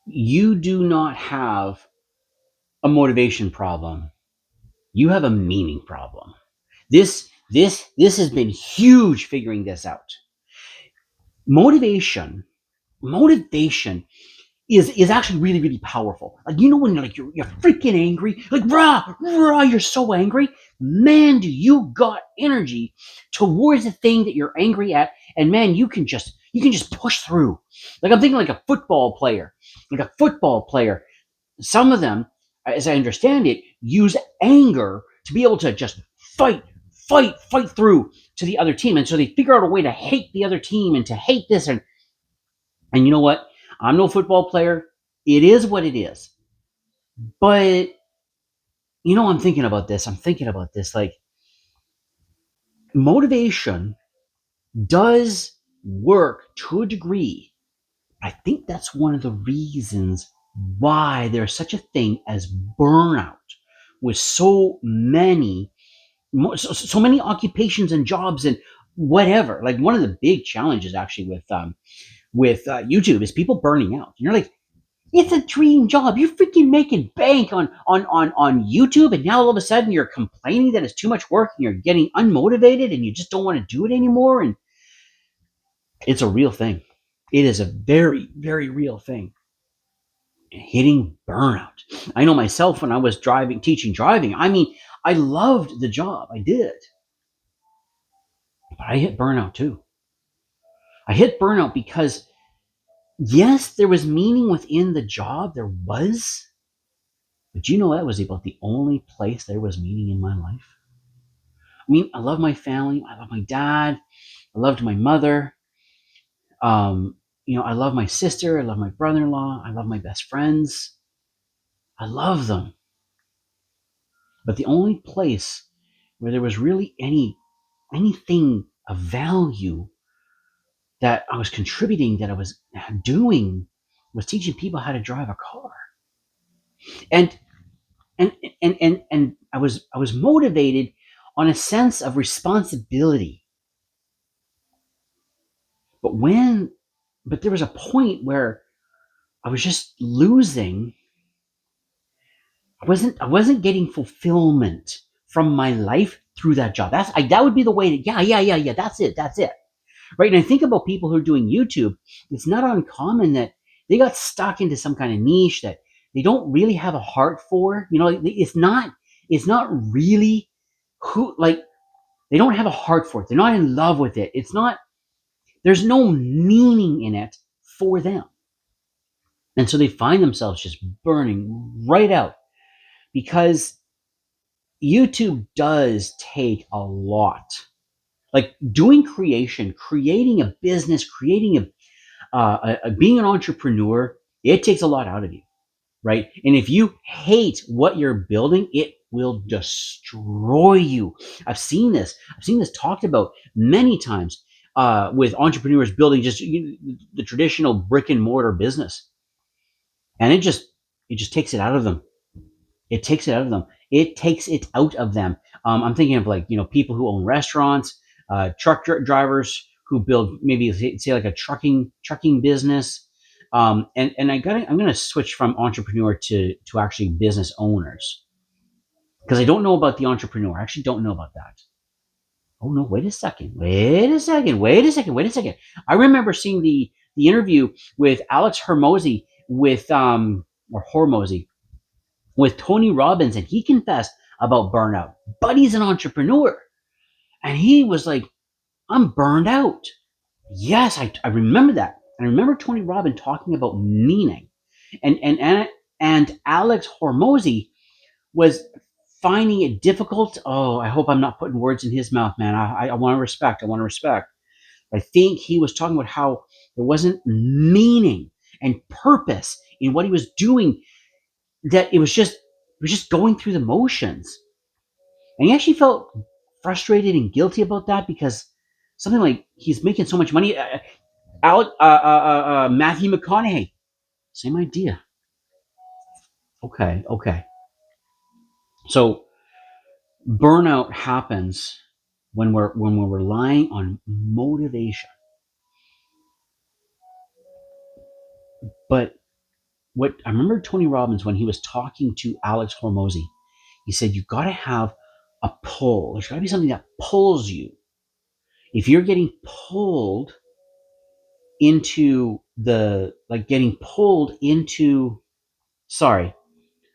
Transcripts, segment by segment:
You do not have a motivation problem. You have a meaning problem. This has been huge figuring this out. Motivation, motivation is actually really, really powerful. Like, when you're freaking angry, like rah, you're so angry. Man, do you got energy towards the thing that you're angry at, and man, you can just push through. Like, I'm thinking like a football player. Like a football player. Some of them, as I understand it, use anger to be able to just fight through to the other team. And so they figure out a way to hate the other team and to hate this. And you know what? I'm no football player. It is what it is. But I'm thinking about this. I'm thinking about this. Like, motivation does work to a degree. I think that's one of the reasons why there's such a thing as burnout with so many occupations and jobs and whatever. Like, one of the big challenges actually with YouTube is people burning out. You're like, it's a dream job. You're freaking making bank on YouTube, and now all of a sudden you're complaining that it's too much work and you're getting unmotivated and you just don't want to do it anymore. And it's a real thing. It is a very, very real thing. Hitting burnout. I know myself when I was teaching driving. I mean, I loved the job. I did. But I hit burnout too. I hit burnout because, yes, there was meaning within the job. There was. But that was about the only place there was meaning in my life. I mean, I love my family. I love my dad. I loved my mother. I love my sister. I love my brother-in-law. I love my best friends. I love them. But the only place where there was really anything of value that I was contributing, that I was doing, was teaching people how to drive a car. And and I was motivated on a sense of responsibility. But there was a point where I was just losing. I wasn't getting fulfillment from my life through that job. That would be the way to, yeah. That's it. Right. And I think about people who are doing YouTube. It's not uncommon that they got stuck into some kind of niche that they don't really have a heart for. It's not really who, like, they don't have a heart for it. They're not in love with it. There's no meaning in it for them. And so they find themselves just burning right out, because YouTube does take a lot. Like, creating a business, being an entrepreneur, it takes a lot out of you, right? And if you hate what you're building, it will destroy you. I've seen this. Talked about many times with entrepreneurs building just the traditional brick and mortar business, and it just takes it out of them. It takes it out of them. It takes it out of them. I'm thinking of, like, people who own restaurants, truck drivers who build, maybe say like a trucking business. And I'm gonna switch from entrepreneur to actually business owners, because I don't know about the entrepreneur. I actually don't know about that. Oh no! Wait a second. I remember seeing the interview with Alex Hormozy or Hormozy with Tony Robbins, and he confessed about burnout. But he's an entrepreneur, and he was like, "I'm burned out." Yes, I remember that. I remember Tony Robbins talking about meaning, and Alex Hormozy was finding it difficult. Oh, I hope I'm not putting words in his mouth, man. I want to respect. I want to respect. I think he was talking about how there wasn't meaning and purpose in what he was doing. That it was just going through the motions. And he actually felt frustrated and guilty about that, because something like, he's making so much money. Matthew McConaughey, same idea. Okay. So burnout happens when we're relying on motivation. But what I remember Tony Robbins, when he was talking to Alex Hormozy, he said, you got to have a pull. There's got to be something that pulls you. If you're getting pulled into sorry,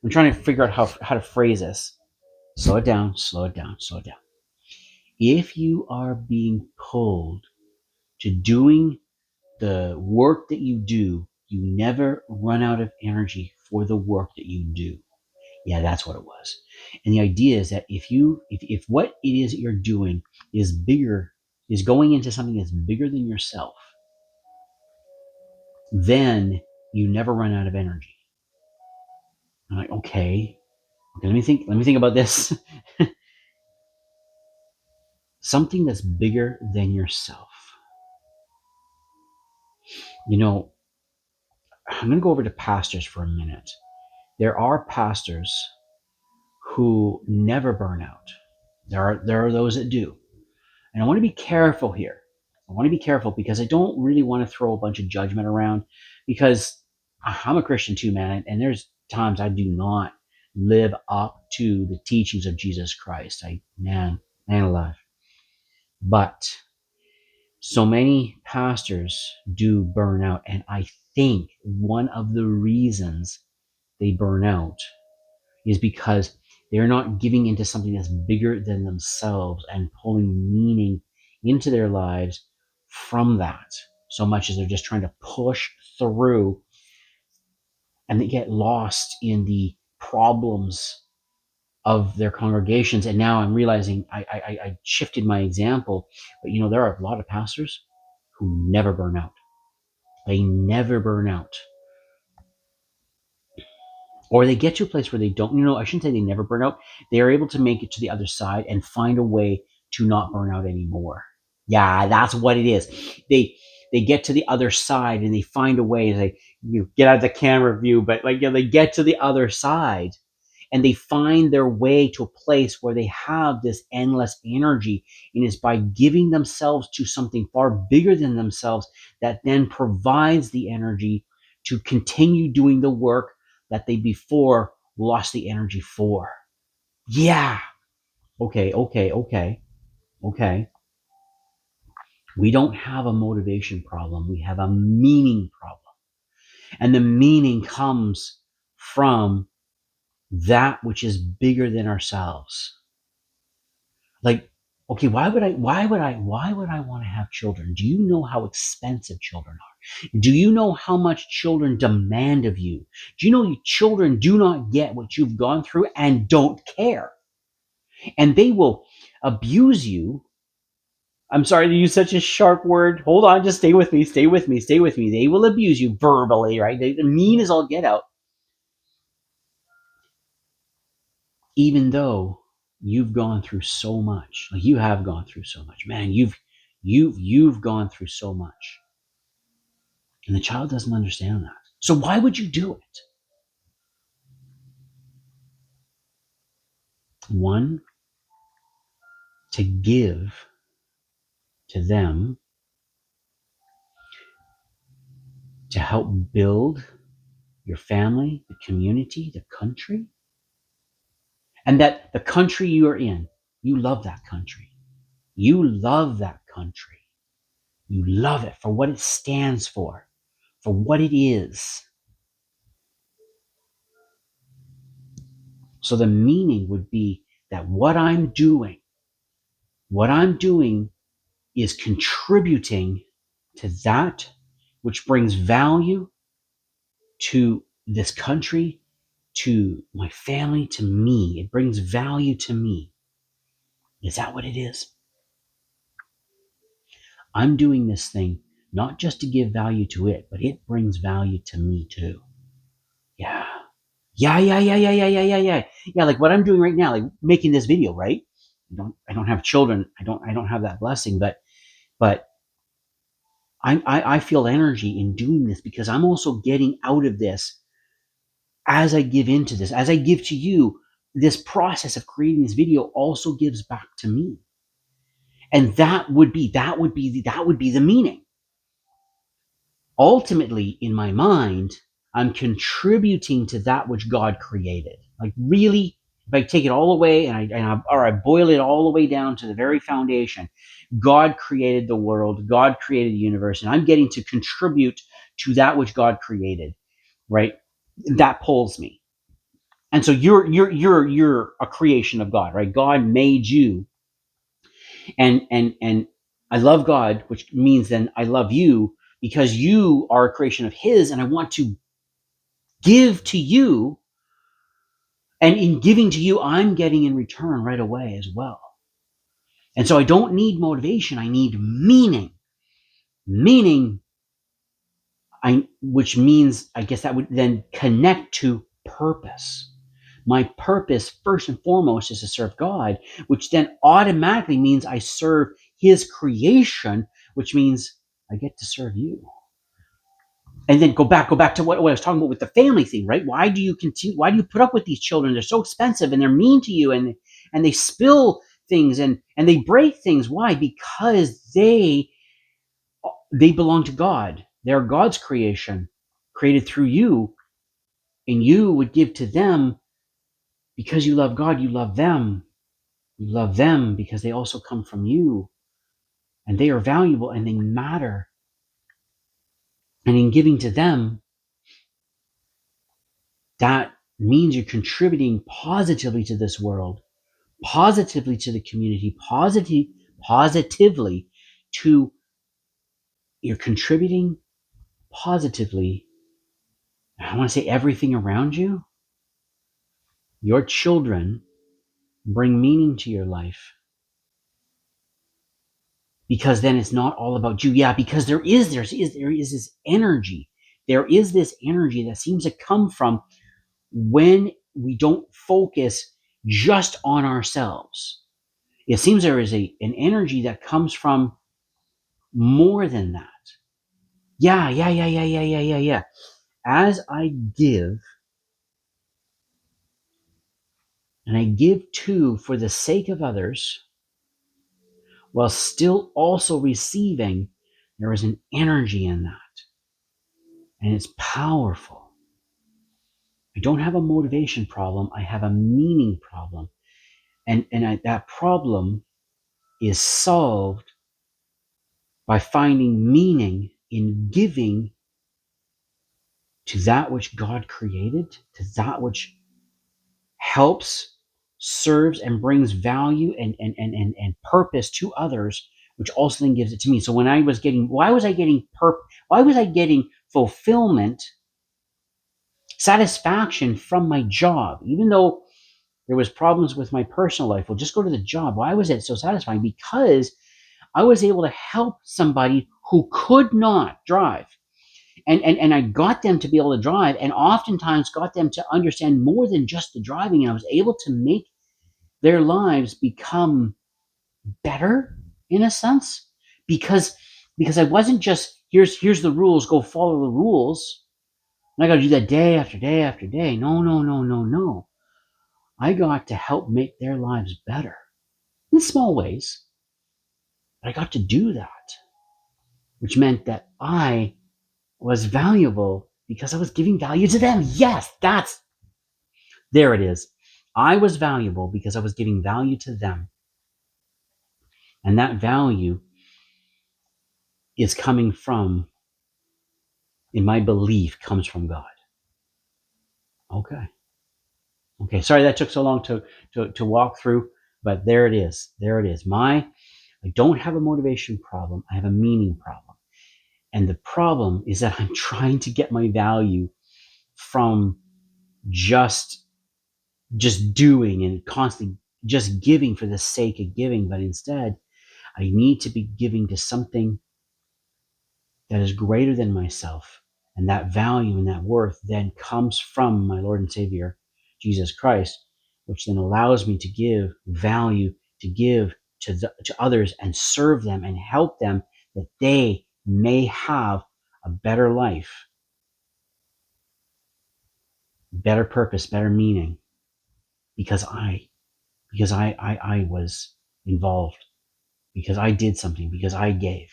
I'm trying to figure out how to phrase this. Slow it down, slow it down, slow it down. If you are being pulled to doing the work that you do, you never run out of energy for the work that you do. Yeah, that's what it was. And the idea is that if what it is that you're doing is bigger, is going into something that's bigger than yourself, then you never run out of energy. I'm like, okay, let me think about this. Something that's bigger than yourself. You know, I'm going to go over to pastors for a minute. There are pastors who never burn out. There are those that do. And I want to be careful here. I want to be careful because I don't really want to throw a bunch of judgment around, because I'm a Christian too, man. And there's times I do not live up to the teachings of Jesus Christ. Man alive. But so many pastors do burn out. And I think one of the reasons they burn out is because they're not giving into something that's bigger than themselves and pulling meaning into their lives from that, so much as they're just trying to push through, and they get lost in the problems of their congregations. And now I'm realizing I shifted my example, but there are a lot of pastors who never burn out. They never burn out. Or they get to a place where they don't, I shouldn't say they never burn out. They are able to make it to the other side and find a way to not burn out anymore. Yeah, that's what it is. They get to the other side and they find a way. They get out of the camera view, but they get to the other side and they find their way to a place where they have this endless energy. And it's by giving themselves to something far bigger than themselves that then provides the energy to continue doing the work that they before lost the energy for. Yeah. Okay. We don't have a motivation problem. We have a meaning problem. And the meaning comes from that which is bigger than ourselves. Like, okay, why would I want to have children? Do you know how expensive children are? Do you know how much children demand of you? Do you know children do not get what you've gone through and don't care? And they will abuse you. I'm sorry to use such a sharp word. Hold on, just stay with me. They will abuse you verbally, right? They mean as all get out. Even though you've gone through so much. Like, you have gone through so much. Man, you've gone through so much. And the child doesn't understand that. So why would you do it? One, to give to them, to help build your family, the community, the country. And that the country you are in, you love that country. You love that country. You love it for what it stands for what it is. So the meaning would be that what I'm doing is contributing to that which brings value to this country, to my family, to me. It brings value to me. Is that what it is? I'm doing this thing not just to give value to it, but it brings value to me too. Yeah. Yeah. Yeah, like what I'm doing right now, like making this video, right? I don't have children. I don't have that blessing, but I feel energy in doing this because I'm also getting out of this as I give into this, as I give to you. This process of creating this video also gives back to me. And that would be the meaning. Ultimately, in my mind, I'm contributing to that which God created. Like really, if I take it all away or I boil it all the way down to the very foundation, God created the world, God created the universe, and I'm getting to contribute to that which God created, right? That pulls me. And so you're a creation of God, right? God made you, and I love God, which means then I love you because you are a creation of His, and I want to give to you. And in giving to you, I'm getting in return right away as well. And so I don't need motivation. I need meaning. Meaning, which means, I guess that would then connect to purpose. My purpose, first and foremost, is to serve God, which then automatically means I serve His creation, which means I get to serve you. And then go back to what I was talking about with the family thing, right? Why do you continue? Why do you put up with these children? They're so expensive and they're mean to you, and they spill things and they break things. Why? Because they belong to God. They're God's creation, created through you, and you would give to them because you love God. You love them. You love them because they also come from you, and they are valuable and they matter. And in giving to them, that means you're contributing positively to this world, positively to the community, positively to, you're contributing positively. I want to say everything around you. Your children bring meaning to your life because then it's not all about you. Yeah, because there is this energy. There is this energy that seems to come from when we don't focus just on ourselves. It seems there is an energy that comes from more than that. Yeah. As I give, and I give too for the sake of others, while still also receiving, there is an energy in that. And it's powerful. I don't have a motivation problem. I have a meaning problem. And that problem is solved by finding meaning in giving to that which God created, to that which helps, serves, and brings value and purpose to others, which also then gives it to me. So when I was getting, why was I getting fulfillment, satisfaction from my job, even though there was problems with my personal life? Well, just go to the job. Why was it so satisfying? Because I was able to help somebody who could not drive. And I got them to be able to drive, and oftentimes got them to understand more than just the driving. And I was able to make their lives become better in a sense, because I wasn't just here's the rules, go follow the rules, and I got to do that day after day after day. No. I got to help make their lives better in small ways, but I got to do that, which meant that I was valuable because I was giving value to them. Yes, there it is. I was valuable because I was giving value to them. And that value is coming from, in my belief, comes from God. Okay. Sorry that took so long to walk through, but there it is. I don't have a motivation problem. I have a meaning problem. And the problem is that I'm trying to get my value from just doing and constantly just giving for the sake of giving, but instead I need to be giving to something that is greater than myself. And that value and that worth then comes from my Lord and Savior, Jesus Christ, which then allows me to give value, to give to others and serve them and help them that they may have a better life, better purpose, better meaning, because I was involved, because I did something, because I gave.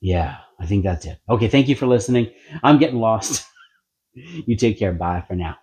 Yeah, I think that's it. Okay, thank you for listening. I'm getting lost. You take care. Bye for now.